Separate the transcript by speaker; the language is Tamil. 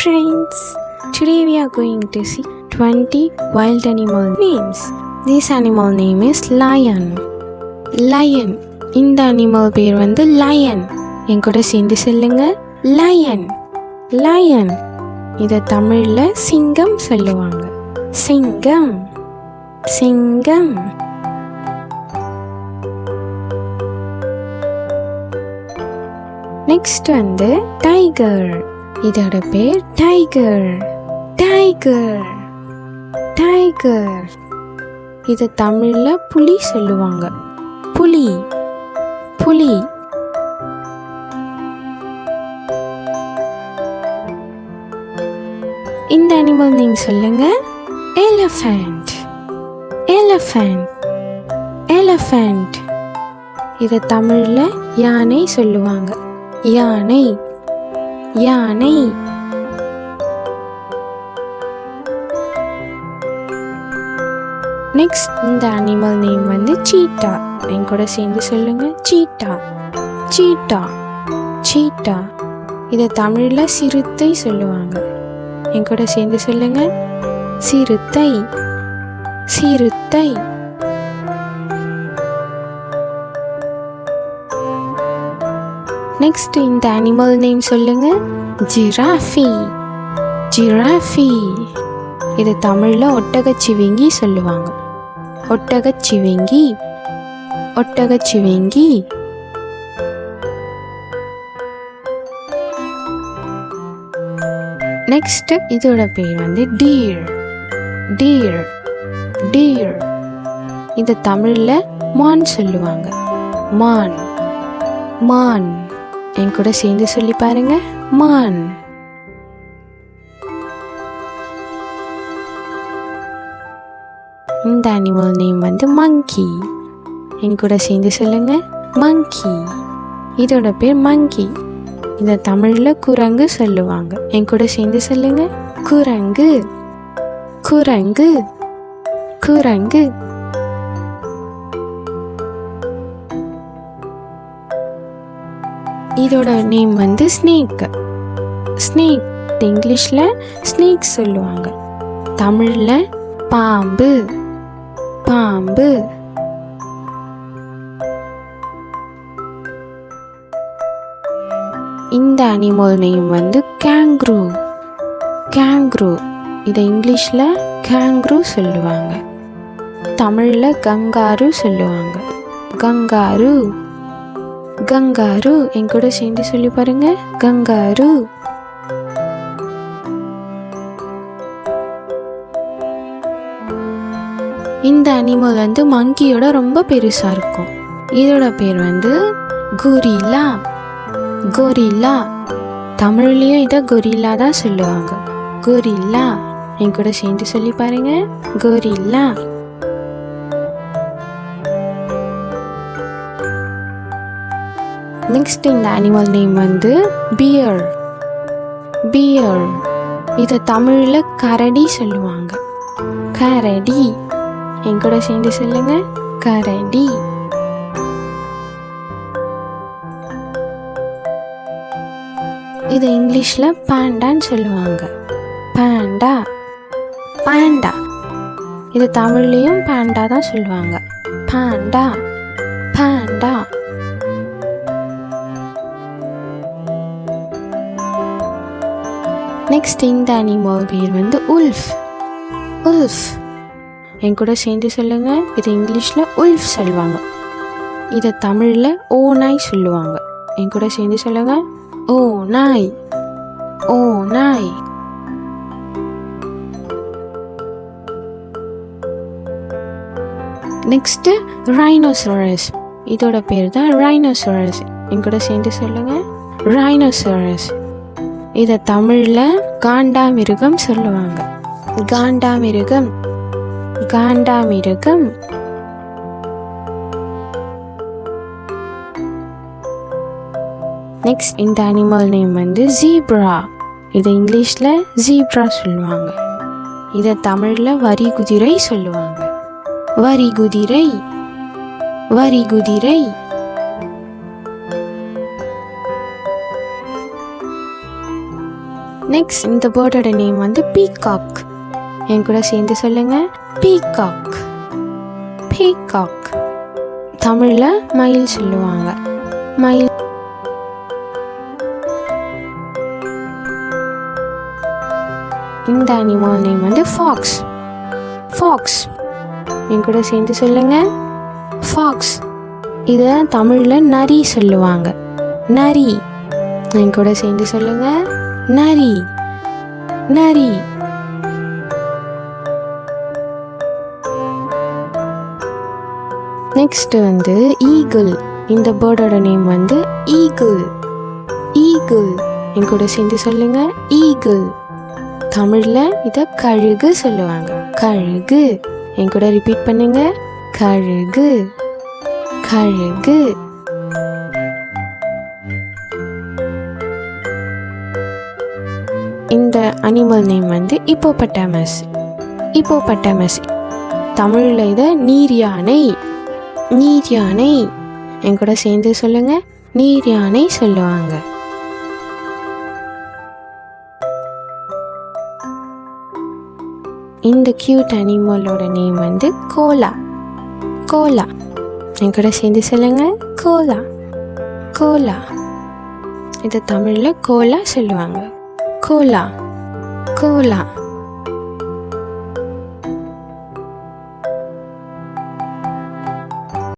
Speaker 1: friends, today we are going to see 20 wild animal names. This animal name is lion. Lion. இந்த அனிமல் பேர் வந்து lion. என் கூட சேர்ந்து சொல்லுங்க, lion. Lion. இதை தமிழில் சிங்கம் சொல்லுவாங்க. சிங்கம், சிங்கம். நெக்ஸ்ட் வந்து டைகர். இதோட பேர் டைகர். Tiger, tiger. இதை தமிழில் புலி சொல்லுவாங்க. புலி, புலி. இந்த அனிமல் நேம் சொல்லுங்க, எலிஃபண்ட். Elephant, elephant. இதை தமிழில் யானை சொல்லுவாங்க. யானை, யானை. நெக்ஸ்ட் இந்த அனிமல் நேம் வந்து சீட்டா. என் கூட சேர்ந்து சொல்லுங்க, சீட்டா. சீட்டா, சீட்டா. இதை தமிழில் சிறுத்தை சொல்லுவாங்க. என் கூட சேர்ந்து சொல்லுங்க, சிறுத்தை, சிறுத்தை. நெக்ஸ்ட் இந்த அனிமல் நேம் சொல்லுங்க, ஜிராஃபி. ஜிராஃபி. இது தமிழில் ஒட்டகச்சிவிங்கி சொல்லுவாங்க. ஒட்டகச்சிவிங்கி, ஒட்டகச்சிவிங்கி. நெக்ஸ்ட் இதோட பேர் வந்து டீர். Deer, deer. இது தமிழில் மான் சொல்லுவாங்க. மான், மான். என் கூட சேர்ந்து சொல்லி பாருங்க, மான். இந்த அனிமல் நேம் வந்து மங்கி. என் கூட சேர்ந்து சொல்லுங்க, மங்கி. இதோட பேர் மங்கி. இதை தமிழில் குரங்கு சொல்லுவாங்க. என் கூட சேர்ந்து சொல்லுங்க, குரங்கு, குரங்கு, குரங்கு. இதோட நேம் வந்து ஸ்னேக். ஸ்னேக். இங்கிலீஷில் ஸ்னேக் சொல்லுவாங்க. தமிழில் பாம்பு, பாம்பு. இந்த அனிமல் நேம் வந்து கேங்க்ரூ. கேங்க்ரூ. இதை இங்கிலீஷில் கேங்க்ரூ சொல்லுவாங்க. தமிழில் கங்காரு சொல்லுவாங்க. Kangaroo, kangaroo. என் கூட சேர்ந்து சொல்லி பாருங்க, கங்காரு. இந்த அனிமல் வந்து மங்கியோட ரொம்ப பெருசா இருக்கும். இதோட பேர் வந்து கொரில்லா. கொரில்லா. தமிழ்லயும் இதை கொரில்லா தான் சொல்லுவாங்க. கொரில்லா. என் கூட சேர்ந்து சொல்லி பாருங்க, கொரில்லா. நெக்ஸ்ட் இந்த அனிமல் நேம் வந்து பியர். பியர். இதை தமிழில் கரடி சொல்லுவாங்க. கரடி. என் கூட சேர்ந்து சொல்லுங்க, கரடி. இதை இங்கிலீஷில் பாண்டான்னு சொல்லுவாங்க. பாண்டா, பாண்டா. இது தமிழ்லையும் பாண்டா தான் சொல்லுவாங்க. பாண்டா, பாண்டா. நெக்ஸ்ட் இந்த அனிமல் பேர் வந்து உல்ஃப். உல்ஃப். என் கூட சேர்ந்து சொல்லுங்க, இது இங்கிலீஷில் உல்ஃப் சொல்லுவாங்க. இதை தமிழில் ஓநாய் சொல்லுவாங்க. என் கூட சேர்ந்து சொல்லுங்க, ஓநாய், ஓநாய். Next rhinoceros. இதோட பேர் தான் ரைனோசரஸ். என் கூட சேர்ந்து சொல்லுங்க, ரைனோசரஸ். இதை தமிழில் காண்டாமிருகம் சொல்லுவாங்க. காண்டாமிருகம், காண்டாமிருகம். நெக்ஸ்ட் இந்த அனிமல் நேம் வந்து ஜீப்ரா. இதை இங்கிலீஷில் ஜீப்ரா சொல்லுவாங்க. இதை தமிழில் வரி குதிரை சொல்லுவாங்க. வரி குதிரை, வரி குதிரை. நெக்ஸ்ட் இந்த பேர்டோட நேம் வந்து பீகாக். என் கூட சேர்ந்து சொல்லுங்க, பீகாக். பீகாக் தமிழில் மயில் சொல்லுவாங்க. மயில். இந்த அனிமல் நேம் வந்து ஃபாக்ஸ். ஃபாக்ஸ். என் கூட சேர்ந்து சொல்லுங்க, ஃபாக்ஸ். இதை தமிழில் நரி சொல்லுவாங்க. நரி. என் கூட சேர்ந்து சொல்லுங்க, நரி. நரி. நெக்ஸ்ட் வந்து ஈகிள். இந்த பேர்டோட நேம் வந்து ஈகிள். ஈகிள். என் கூட சேர்ந்து சொல்லுங்க, ஈகிள். தமிழில் இதை கழுகு சொல்லுவாங்க. கழுகு. என் கூட ரிப்பீட் பண்ணுங்க, கழுகு. கழுகு. இந்த அனிமல் நேம் வந்து இப்போபட்டாமஸ். இப்போபட்டாமஸ். தமிழில் இதை நீர் யானை. நீர் யானை. என் கூட சேர்ந்து சொல்லுங்க, நீர் யானை சொல்லுவாங்க. இந்த கியூட் அனிமலோட நேம் வந்து கோலா. கோலா. என் கூட சேர்ந்து சொல்லுங்க, கோலா. கோலா. இது தமிழில் கோலா சொல்லுவாங்க. கோலா. கோலா.